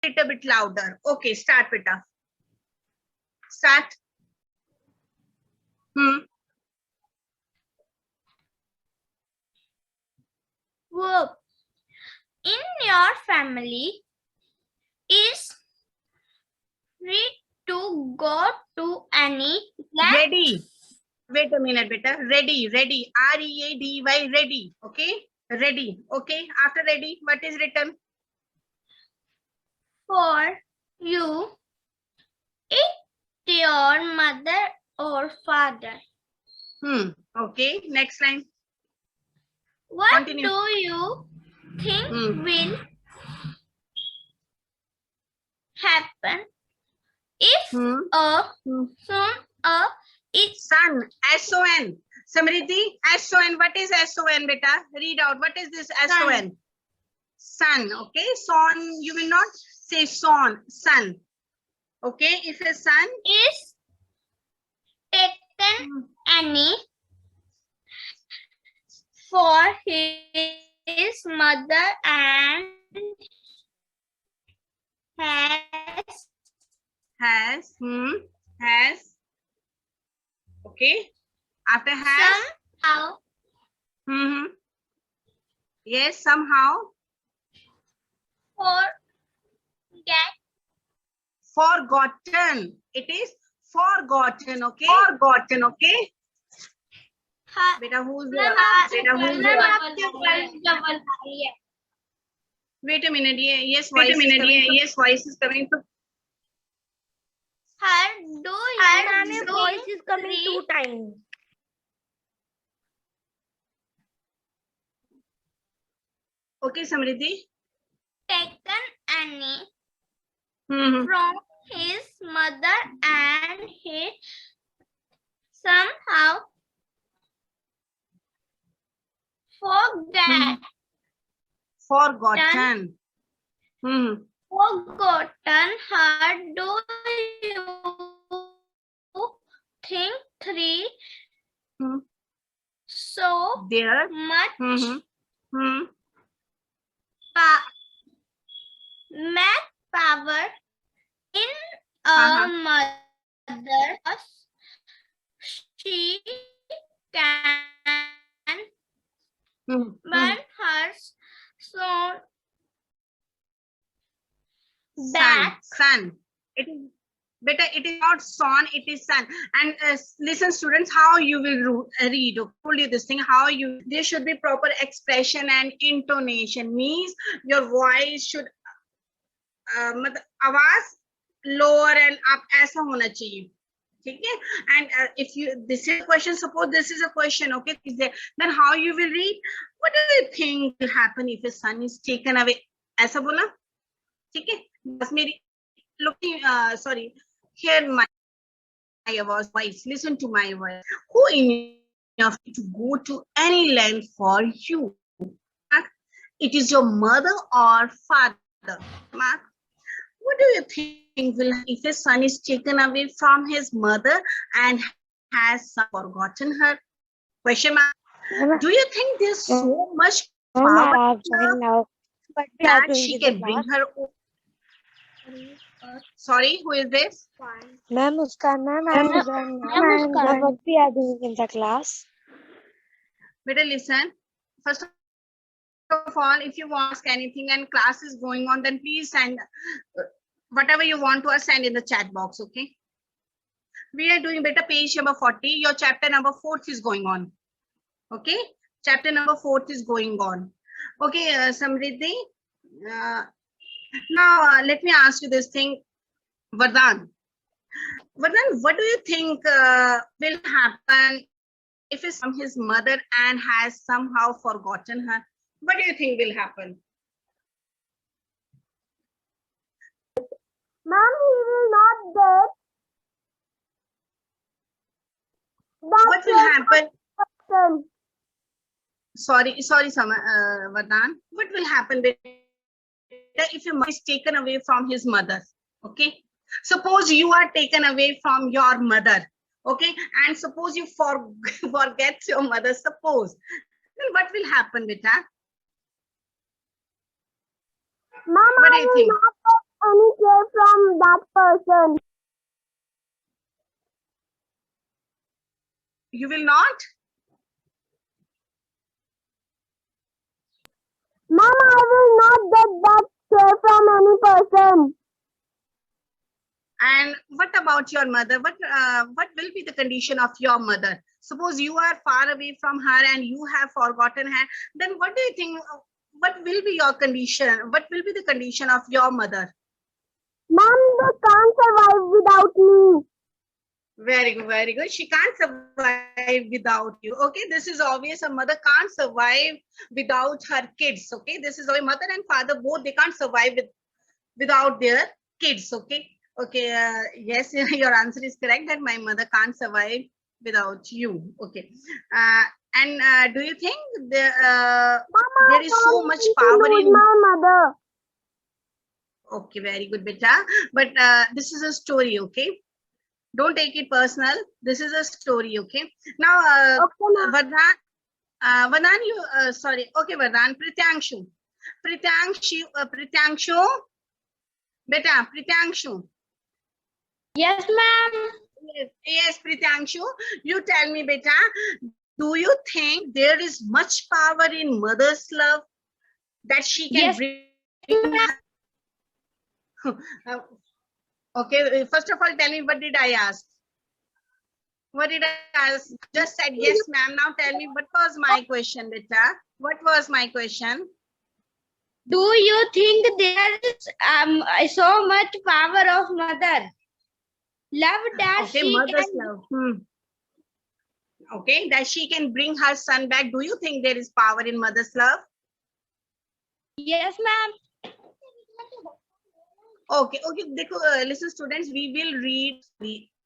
little bit louder. Okay, start, beta. Start. Verb. In your family is free to go to any land. Ready. Wait a minute, beta. Ready, ready. R-E-A-D-Y, ready. Okay, ready. Okay, after ready, what is written? For you, eat your mother or father. Okay, next line. What Continue. do you think will happen if Son, S-O-N. Samriddhi, S-O-N. What is S-O-N, beta? Read out. What is this S-O-N? Son. Okay, son. You will not say son. Son. Okay, if a son is taken any for his mother and has okay, after has somehow yes, somehow forgotten. It is forgotten. Okay, forgotten. Okay, beta, who's there? Wait a minute. Yes, Wait a minute. Yes, voice is coming from. Her Voice is coming 2 times. Okay, Samriddhi. taken any from his mother and he somehow forgotten her. Do you think three so There. much math power in a mother? She can burn her son back. Son. It is better. It is not son. It is son. And listen, students, how you will read. I told you this thing. How you. There should be proper expression and intonation. Means your voice should. आवाज lower and up ऐसा होना चाहिए. ठीक है? And if you this is a question, suppose this is a question, okay, then how you will read? What do you think will happen if a son is taken away? ऐसा बोला? ठीक है? बस मेरी looking sorry, hear my voice, listen to my voice. Who enough to go to any land for you? It is your mother or father? Mark. What do you think will if a son is taken away from his mother and has forgotten her? Question mark. Do you think there's so much power that she can bring her own? Sorry, who is this? Ma'am, Muskan, I will be adding in the class. Better listen. First of all, if you want to ask anything and class is going on, then please send whatever you want to us, send in the chat box, okay? We are doing better page number 40. Your chapter number 4 is going on. Okay? Chapter number 4 is going on. Okay, Samriddhi. Now, let me ask you this thing. Vardhan. Vardhan, what do you think will happen if it's from his mother and has somehow forgotten her? What do you think will happen? Ma'am, he will not get. What will happen? Sorry, Vardhan. What will happen if your mother is taken away from his mother? Okay. Suppose you are taken away from your mother. Okay. And suppose you forget your mother. Suppose. Then what will happen, beta? Mama, what do you think? any care from that person. You will not? Ma'am, I will not get that care from any person. And what about your mother? What will be the condition of your mother? Suppose you are far away from her and you have forgotten her, then what do you think? What will be your condition? What will be the condition of your mother? Ma'am, they can't survive without me. Very good, very good. She can't survive without you. Okay, this is obvious. A mother can't survive without her kids. Okay, this is a mother and father both, they can't survive without their kids. Okay, okay. Yes, your answer is correct that my mother can't survive without you. Okay, and do you think there is so much power in? My mother. Okay, very good, beta. But this is a story. Okay. Don't take it personal. This is a story, okay? Now, Okay, ma'am. Vardhan, you, sorry. Okay, Vardhan, Prityangshu. Prityangshu, beta, Prityangshu. Yes, ma'am. Yes, Prityangshu, you tell me, beta, do you think there is much power in mother's love that she can Yes. bring? Okay, first of all, tell me, what did I ask? What did I ask? Just said yes, ma'am. Now tell me, what was my question, beta? What was my question? Do you think there is so much power of mother? Love that Okay, she mother's can. love. Okay, that she can bring her son back. Do you think there is power in mother's love? Yes, ma'am. Okay, listen, students, we will read.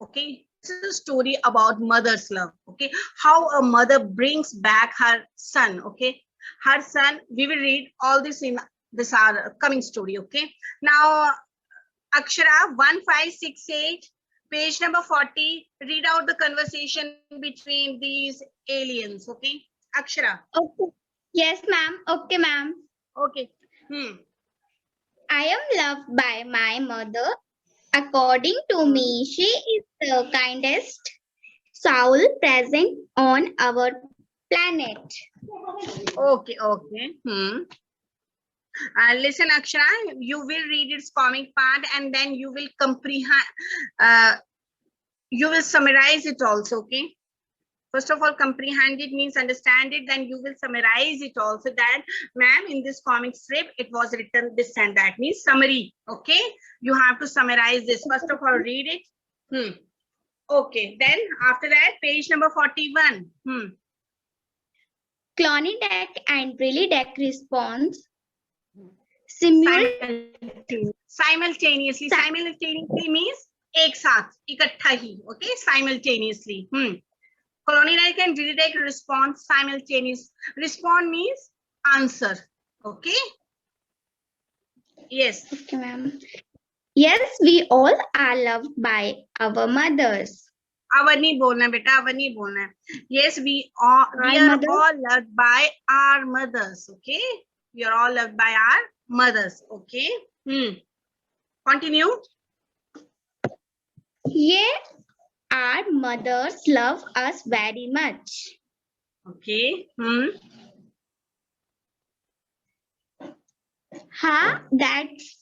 Okay, this is a story about mother's love. Okay, how a mother brings back her son. Okay, her son. We will read all this in this our coming story. Okay, now Akshara 1568, page number 40. Read out the conversation between these aliens. Okay, Akshara. Okay. Yes, ma'am. Okay, ma'am. Okay. I am loved by my mother. According to me, she is the kindest soul present on our planet. Okay. Listen, Akshara, you will read its comic part and then you will comprehend. You will summarize it also. Okay. First of all, comprehend it means understand it. Then you will summarize it also. That, ma'am, in this comic strip, it was written this and that means summary. Okay. You have to summarize this. First of all, read it. Okay. Then after that, page number 41. Clonidec and Brilidec response simultaneously. Simultaneously means एक साथ, इकट्ठा ही. Okay. Simultaneously. Clonidec and Brilidec respond simultaneous. Respond means answer. Okay. Yes. Okay, ma'am. Yes, we all are loved by our mothers. Our नहीं बोलना बेटा, our नहीं बोलना. Yes, we are all loved by our mothers. Okay. We are all loved by our mothers. Okay. Continue. Yeah, our mothers love us very much. Okay. Huh? That's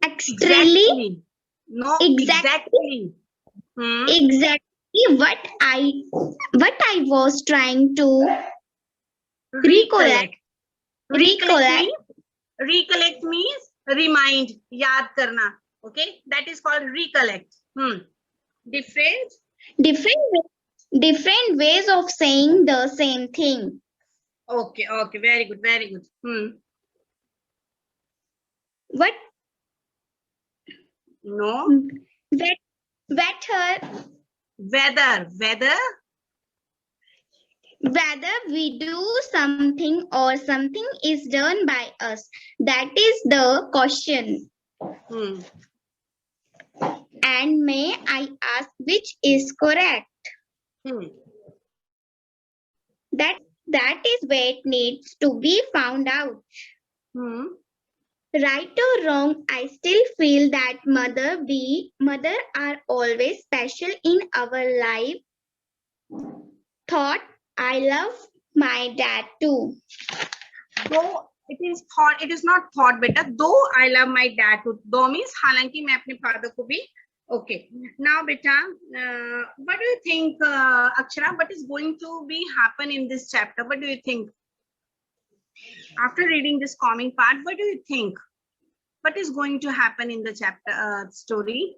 Exactly. No, exactly. Exactly what I was trying to recollect. Recollect means remind, yaad karna. Okay, that is called recollect. Different ways of saying the same thing. Okay, very good. What? No. Whether we do something or something is done by us. That is the question. And may I ask which is correct? That is what needs to be found out. Hmm. Right or wrong, I still feel that mother are always special in our life. Thought I love my dad too. Though it is thought, it is not thought, beta. Though I love my dad too. Though means हालांकि मैं अपने father को भी. Okay. Now, beta, what do you think, Akshara? What is going to be happen in this chapter? What do you think? After reading this calming part, what do you think? What is going to happen in the chapter story?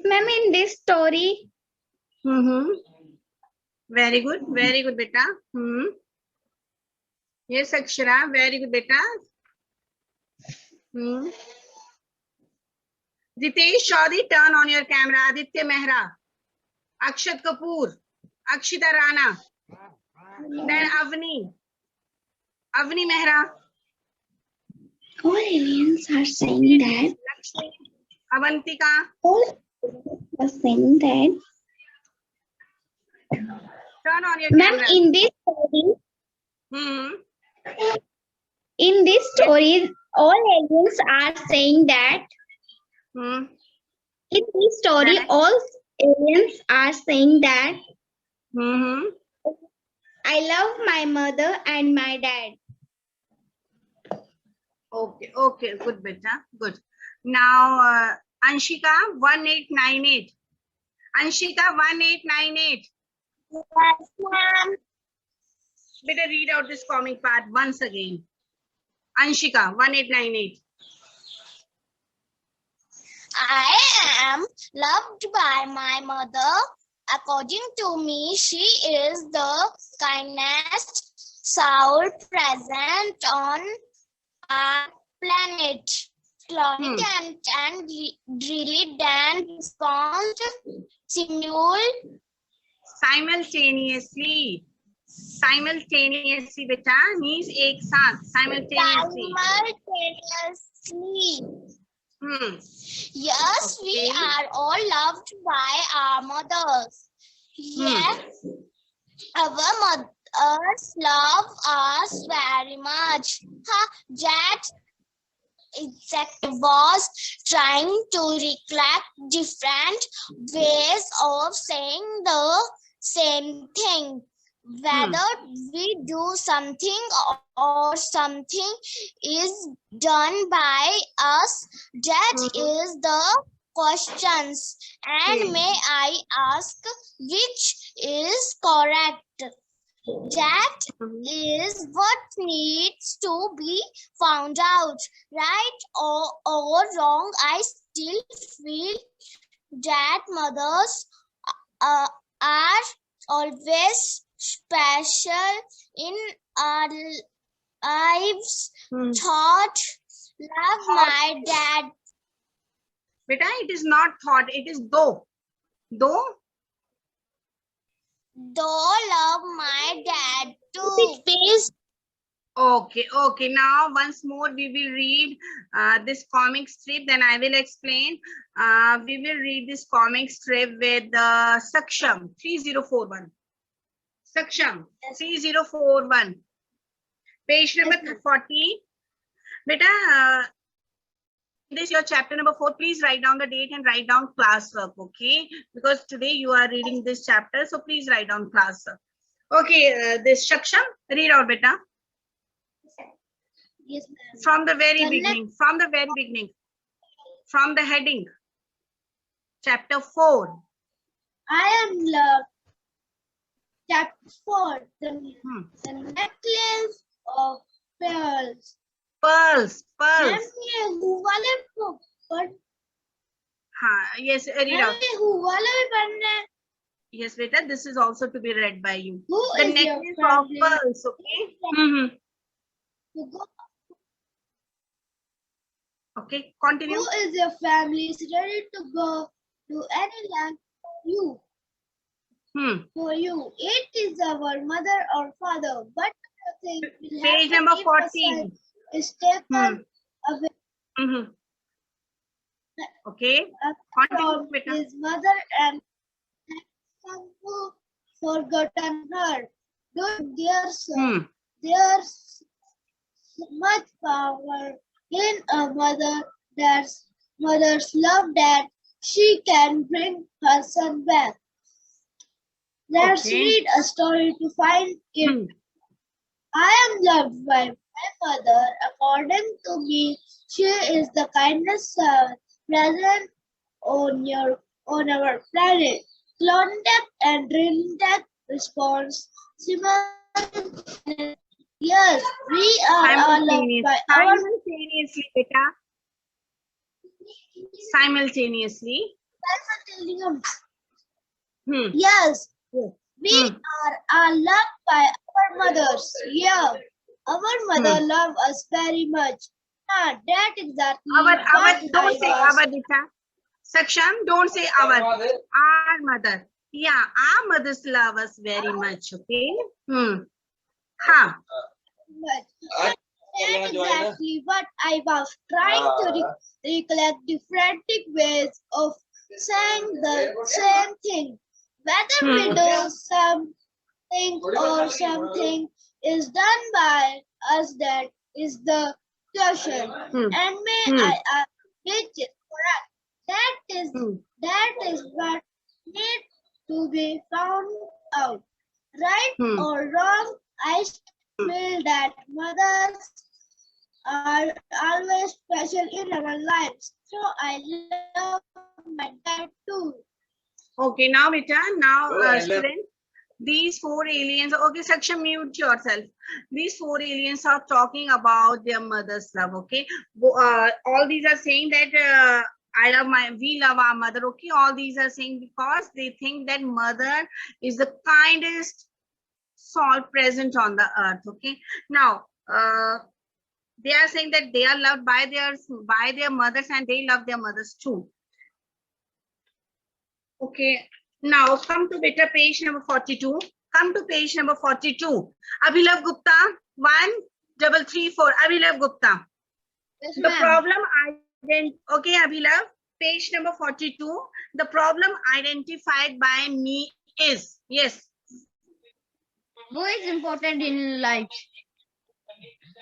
Ma'am, in this story, Mm-hmm. Very good, beta. Hmm. Yes, Akshara, very good, beta. Hmm. Jitesh Chaudhary, turn on your camera. Aditya Mehra, Akshat Kapoor, Akshita Rana, then Avni Mehra, all aliens are saying that. Lakshmi, Avantika. All aliens are saying that. Turn on your Ma'am, camera. in this story, Hmm. all aliens are saying that. Hmm. In this story, all aliens are saying that. Hmm. I love my mother and my dad. Okay, good, beta, good. Now, Anshika, 1898. Anshika, 1898. Yes, ma'am. Better read out this comic part once again. Anshika, 1898. I am loved by my mother. According to me, she is the kindest soul present on our planet. Clonic and really then respond Simultaneously. Simultaneously, beta, means ek saath. Simultaneously. Yes, we Okay. are all loved by our mothers. Yes, our mothers love us very much. That exact was trying to recollect different ways of saying the same thing. Whether we do something or something is done by us, that is the questions. And may I ask which is correct? That is what needs to be found out. Right or wrong, I still feel that mothers are always special in our lives. Thought, love my dad. Beta, it is not thought, it is though. Though? Though love my dad too. Okay. Now, once more, we will read this comic strip. Then I will explain. We will read this comic strip with Saksham 3041. Saksham 3041. Page number 40. Beta, this is your chapter number 4. Please write down the date and write down classwork. Okay, because today you are reading this chapter, so please write down classwork. Okay, this Saksham, read out, beta. Yes, From the very beginning, from the heading, chapter 4. I am love. Chapter 4. The necklace of pearls. Pearls. Yes, read out. Yes, beta, this is also to be read by you. The necklace of pearls, okay? Okay, continue. Who is your family is ready to go to any land for you? It is our mother or father, but page number 14 is taken away. Okay, continue, beta. His mother and forgotten her. There's much power in a mother's love that she can bring her son back. Let's Okay. read a story to find it. I am loved by my mother. According to me, she is the kindest present on our planet. Klondike and Rindak response simultaneously. Yes, we are all loved by our Simultaneously, beta. Simultaneously. Yes, we are all loved by our mothers. Yeah, our mother loves us very much. That exactly Our, what don't say I was. our, beta. Saksham, don't say our mother. Yeah, our mothers love us very much. Okay. Ha. That's exactly what I was trying to recollect different ways of saying the same thing. Whether we do something or something is done by us, that is the question. And may I ask which is correct? That is what needs to be found out. Right or wrong, I feel that mothers are always special in our lives. So I love my dad too. Okay, now beta, student, these four aliens, okay, Saksham, mute yourself. These four aliens are talking about their mother's love, okay? All these are saying that we love our mother, okay? All these are saying because they think that mother is the kindest soul present on the earth, okay? Now, they are saying that they are loved by their mothers and they love their mothers too. Okay, now come to beta page number 42. Come to page number 42. Abhilav Gupta, 1334. Abhilav Gupta. Yes, The problem okay, Abhilav, page number 42. The problem identified by me is, yes. Who is important in life?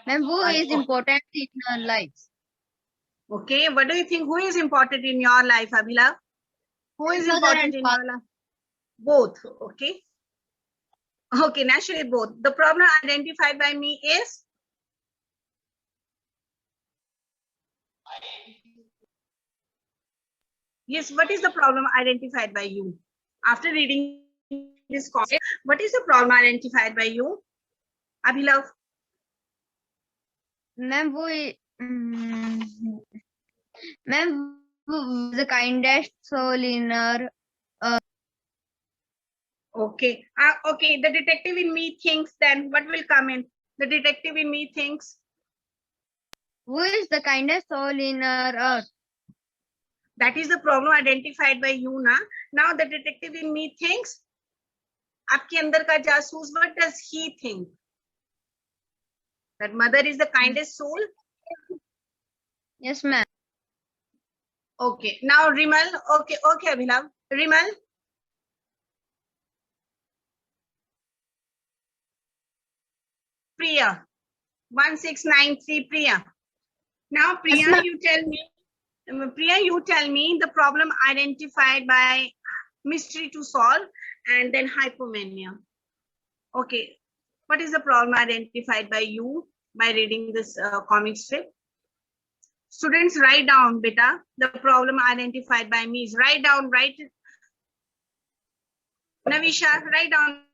Ma'am, who is important in our lives? Okay, what do you think? Who is important in your life, Abhilav? Who is Mother important and in father. your life? Both, okay. Okay, naturally both. The problem identified by me is? Yes, what is the problem identified by you? After reading this concept, what is the problem identified by you? Abhilav? Ma'am, ma'am, the kindest soul in our. Okay. Okay, the detective in me thinks then what will come in? The detective in me thinks. Who is the kindest soul in our earth? That is the problem identified by you, na? Now the detective in me thinks. आपके अंदर का जासूस, what does he think? That mother is the kindest soul? Yes, ma'am. Okay. Now Rimal. Okay, Abhilav. Rimal. Priya. 1693 Priya. Now Priya, Yes, you tell me the problem identified by mystery to solve and then hypomania. Okay. What is the problem identified by you by reading this comic strip? Students, write down, beta. The problem identified by me is write down, write. Navisha, write down,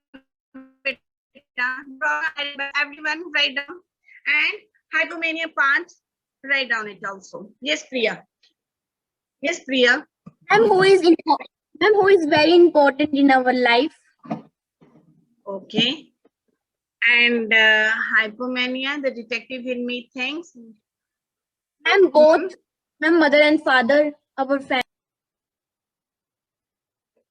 beta. Everyone, write down. And hypomania part, write down it also. Yes, Priya. Yes, Priya. Ma'am, who is very important in our life? Okay. And hypomania, the detective in me thinks. Ma'am, both. Ma'am, mother and father, our family.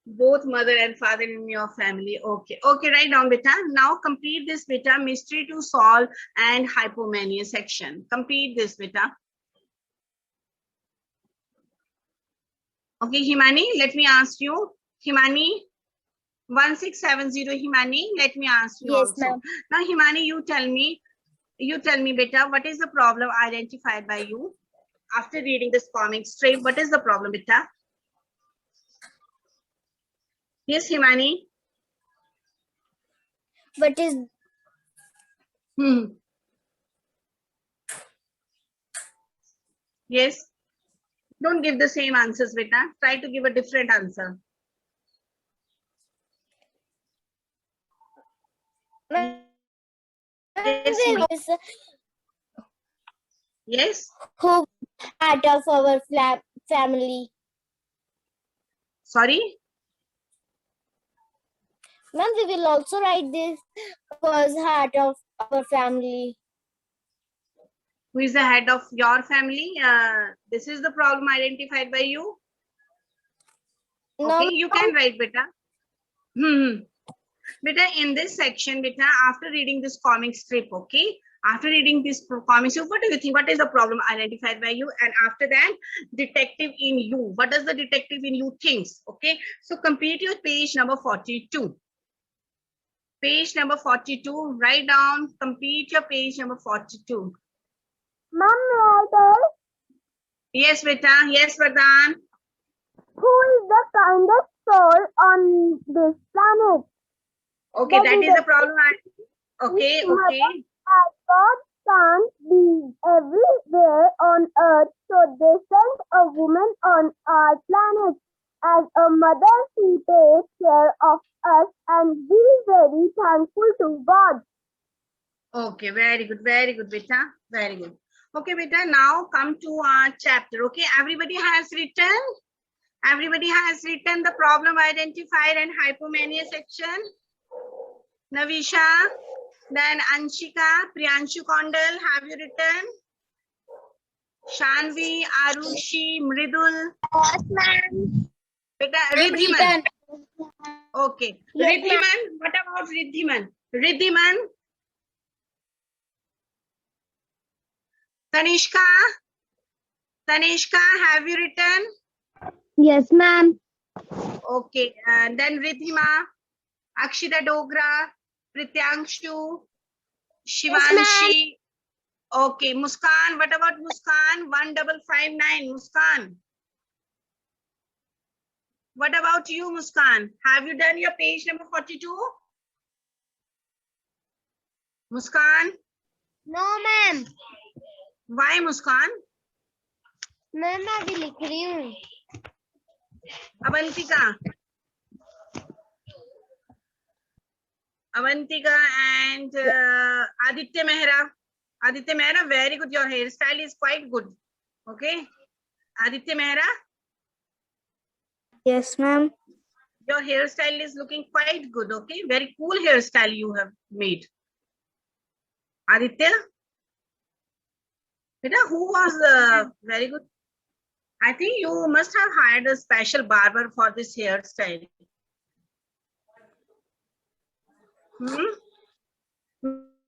Both mother and father in your family. Okay. Okay, write down, beta. Now complete this, beta. Mystery to solve and hypomania section. Complete this, beta. Okay, Himani, let me ask you. Himani, 1670. Himani, let me ask you Yes, also. ma'am. Now, Himani, you tell me, beta, what is the problem identified by you after reading this comic strip? What is the problem, beta? Yes, Himani. What is Yes. Don't give the same answers, beta. Try to give a different answer. Yes, Himani. Yes. who part of our family? Sorry. Ma'am, we will also write this was heart of our family. Who is the head of your family? This is the problem identified by you. No, Okay, you can write, beta. Beta, in this section, beta, after reading this comic strip, okay, after reading this comic strip, what do you think? What is the problem identified by you? And after that, detective in you. What does the detective in you thinks? Okay, so complete your page number 42. Page number 42. Write down. Complete your page number 42. Mom, Yes, beta. Yes, Vardhan. who is the kindest soul on this planet? Okay, that is the problem. Okay, okay. God can't be everywhere on earth, so they sent a woman on our planet. As a mother, she takes care of us and we are very thankful to God. Okay, very good, beta. Very good. Okay, beta, now come to our chapter. Okay, everybody has written? Everybody has written the problem identified and hypomania section? Navisha, then Anshika, Priyanshu Kondal, have you written? Shanvi, Arushi, Mridul. Yes, ma'am. Beta, Riddhiman. Okay. Yes, Riddhiman, what about Riddhiman? Riddhiman. Tanishka, have you written? Yes, ma'am. Okay, and then Riddhima, Akshita Dogra, Prityangshu, Shivanshi. Okay, Muskan, what about Muskan? 1559, Muskan. What about you, Muskan? Have you done your page number 42? Muskan? No, ma'am. Why, Muskan? Ma'am मैं अभी लिख रही हूँ. Avantika and Aditya Mehra. Aditya Mehra, very good. Your hairstyle is quite good. Okay. Aditya Mehra? Yes, ma'am. Your hairstyle is looking quite good. Okay. Very cool hairstyle you have made. Aditya? Beta, who was very good? I think you must have hired a special barber for this hairstyle.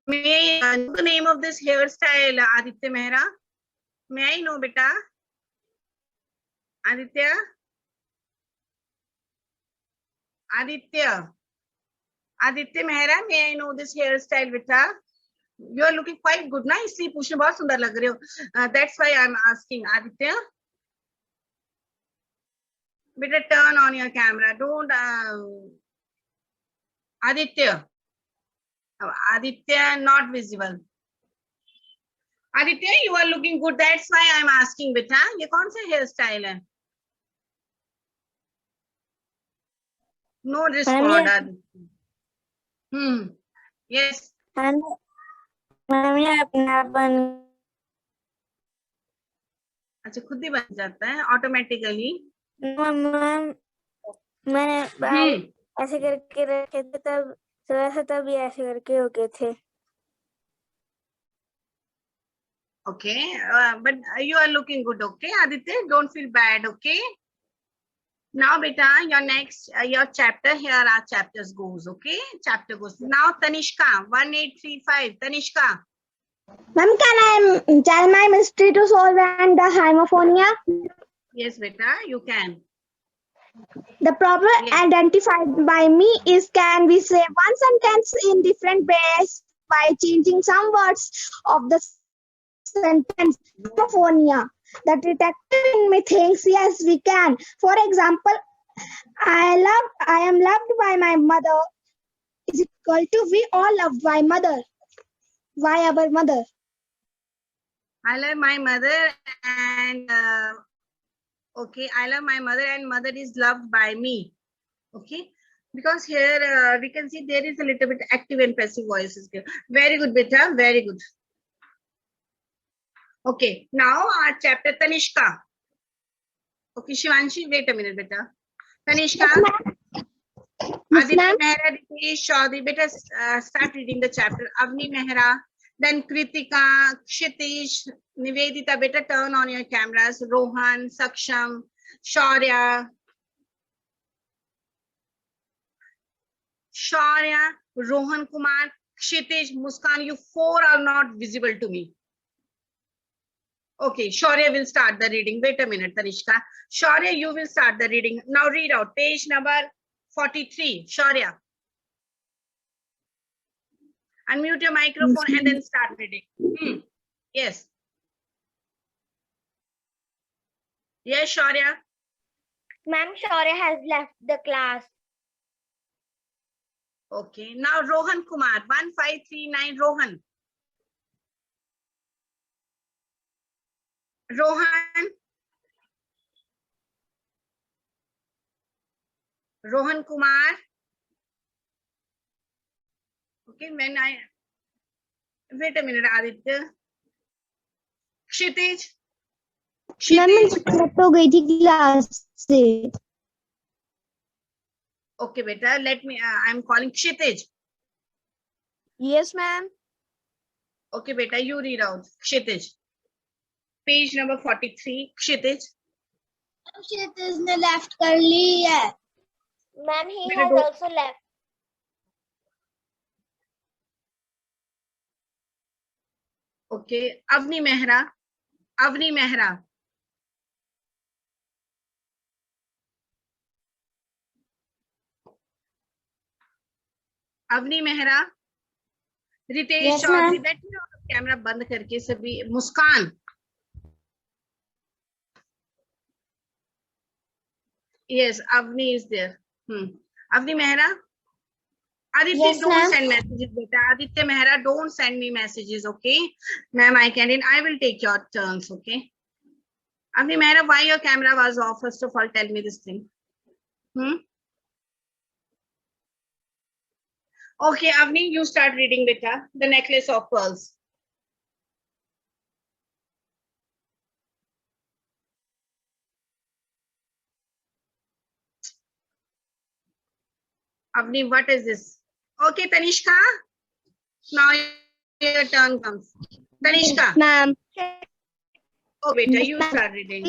May I know the name of this hairstyle, Aditya Mehra? May I know, beta? Aditya? Aditya Mehra, may I know this hairstyle, beta? You are looking quite good, na? इसलिए पूछने बहुत सुंदर लग रहे हो. That's why I'm asking, Aditya. Beta, turn on your camera. Don't. Aditya. Aditya, not visible. Aditya, you are looking good. That's why I'm asking, beta. ये कौन सा hairstyle है? No respond, Aditya. Yes. Ma'am ये अपना बन. अच्छा, खुद ही बन जाता है ऑटोमेटिकली. मैम मैंने ऐसे करके रखे थे तब थोड़ा सा तब ये ऐसे करके हो गए थे. Okay, but you are looking good. Okay, Aditya, don't feel bad. Okay. Now, beta, your next your chapter here are chapters goes. Okay, chapter goes. Now, Tanishka, 1835. Tanishka. Ma'am, can I tell my mystery to solve and the homophonia? Yes, beta, you can. The problem Yes. identified by me is can we say one sentence in different ways by changing some words of the sentence. Apophonia. The detective in me thinks yes we can. For example, I am loved by my mother is equal to we all loved by mother. Why our mother? I love my mother and okay, I love my mother and mother is loved by me. Okay, because here we can see there is a little bit active and passive voices here. Very good, beta. Very good. Okay, now our chapter Tanishka. Okay, Shivanshi, wait a minute, beta. Tanishka, Aditya Mehra, Ritesh, Chaudhary, beta, start reading the chapter. Avni Mehra, then Kritika, Kshitish, Nivedita, beta, turn on your cameras. Rohan, Saksham, Shaurya, Rohan Kumar, Kshitish, Muskan, you four are not visible to me. Okay, Shaurya will start the reading. Wait a minute, Tanishka. Shaurya, you will start the reading. Now read out page number 43. Shaurya. Unmute your microphone and then start reading. Yes. Yes, Shaurya. Ma'am, Shaurya has left the class. Okay, now Rohan Kumar, 1539, Rohan. Rohan Kumar. Okay, wait a minute, Aditya. Kshitij. हो गई थी class से. Okay, beta, let me, I'm calling Kshitij. Yes, ma'am. Okay, beta, you read out. Kshitij. Page number 43. Kshitij. Kshitij ने left कर ली है. Ma'am, he has also left. Okay, Avni Mehra. Avni Mehra. Avni Mehra. Ritesh Chaudhary, बैठे हो camera बंद करके सभी. मुस्कान. Yes, Avni is there. Avni Mehra. Aditya, Yes, don't ma'am. send messages, beta. Aditya Mehra, don't send me messages, okay? Ma'am, I will take your turns, okay? Avni Mehra, why your camera was off? First of all, tell me this thing. Okay, Avni, you start reading, beta. The Necklace of Pearls. Avni, what is this? Okay, Tanishka. Now your turn comes. Tanishka. Ma'am. Oh, beta, you start reading.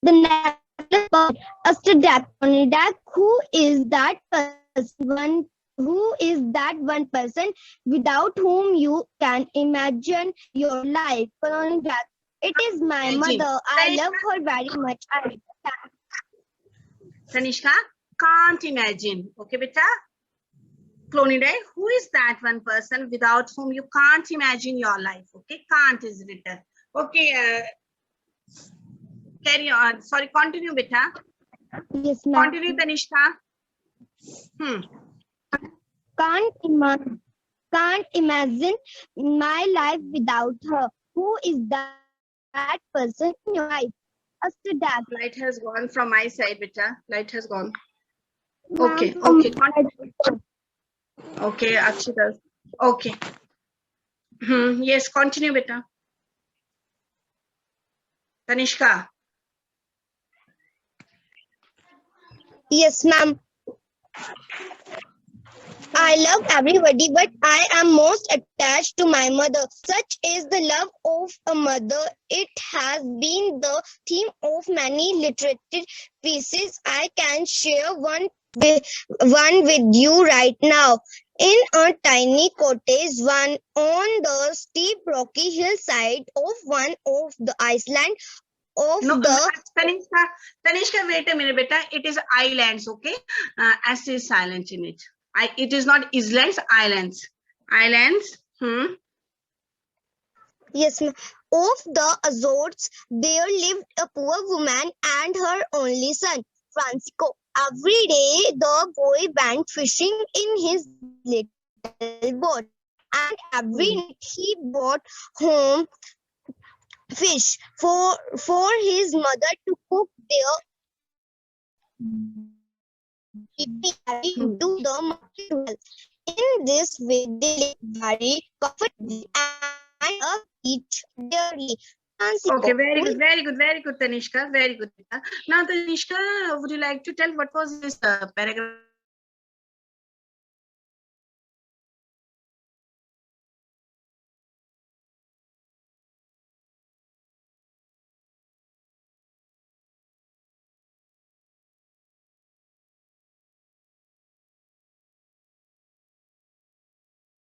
The necklace of Astrodactyl. Who is that person? Who is that one person without whom you can imagine your life? It is my Imagine. mother. I Tanishka. love her very much. Tanishka, can't imagine. Okay, beta? Clonidae, who is that one person without whom you can't imagine your life? Okay, can't is written. Okay, carry on. Sorry, continue, beta. Yes, ma'am. Continue, Tanishka. Can't imagine my life without her. Who is that person in your life? Astrodactyl. Light has gone from my side, beta. Light has gone. Ma'am, Okay, from okay. Okay, Akshita. Okay. Yes, continue, beta. Tanishka. Yes, ma'am. I love everybody, but I am most attached to my mother. Such is the love of a mother. It has been the theme of many literary pieces. I can share one with you right now. In a tiny cottage, one on the steep rocky hillside of one of the Iceland, of No, the Tanishka, wait a minute, beta. It is islands, okay? S is silent in it. It is not islands, islands. Islands. yes, ma'am. Of the Azores, there lived a poor woman and her only son, Francisco. Every day, the boy went fishing in his little boat, and every night he brought home fish for his mother to cook their baby into the market well. In this way, they lived very comfortably and loved each dearly. Okay, Francisco, very good, very good, very good, Tanishka. Very good. Now, Tanishka, would you like to tell what was this paragraph